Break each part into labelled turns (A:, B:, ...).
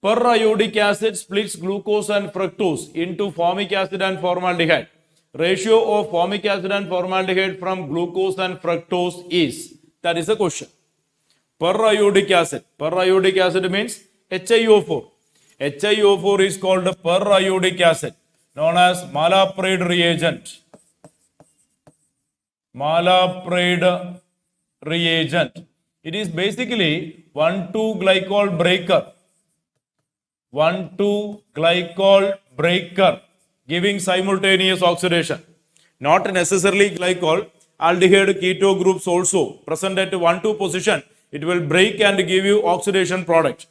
A: Per-iodic acid splits glucose and fructose into formic acid and formaldehyde. Ratio of formic acid and formaldehyde from glucose and fructose is. That is the question. Per-iodic acid. Per-iodic acid means HiO4. HiO4 is called per-iodic acid, known as malapride reagent. Malapride reagent. It is basically 1,2-glycol breaker. 1,2-glycol breaker giving simultaneous oxidation. Not necessarily glycol, aldehyde keto groups also present at 1,2 position. It will break and give you oxidation product.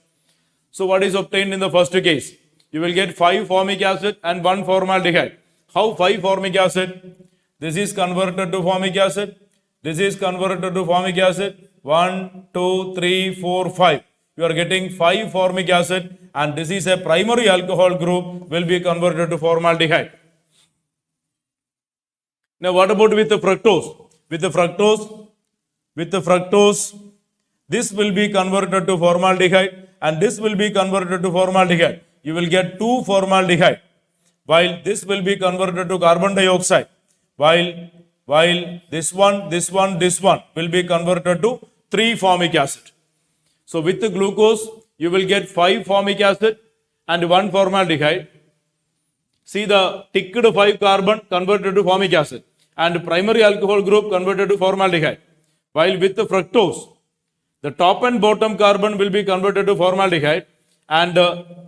A: So what is obtained in the first case? You will get 5 formic acid and 1 formaldehyde. How 5 formic acid? This is converted to formic acid. This is converted to formic acid. 1, 2, 3, 4, 5. You are getting 5 formic acid, and this is a primary alcohol group, will be converted to formaldehyde. Now what about with the fructose? With the fructose, this will be converted to formaldehyde, and this will be converted to formaldehyde. You will get 2 formaldehyde, while this will be converted to carbon dioxide, while this one will be converted to 3 formic acid. So with the glucose, you will get 5 formic acid and 1 formaldehyde. See the ticked 5 carbon converted to formic acid and primary alcohol group converted to formaldehyde. While with the fructose, the top and bottom carbon will be converted to formaldehyde, and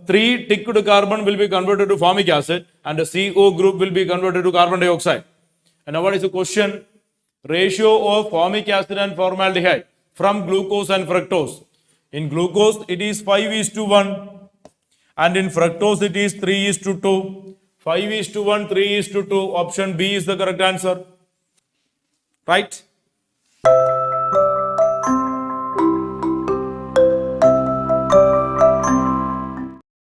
A: 3 ticked carbon will be converted to formic acid, and the CO group will be converted to carbon dioxide. And now what is the question? Ratio of formic acid and formaldehyde from glucose and fructose. In glucose, it is 5:1, and in fructose, it is 3:2. 5:1, 3:2. Option B is the correct answer. Right?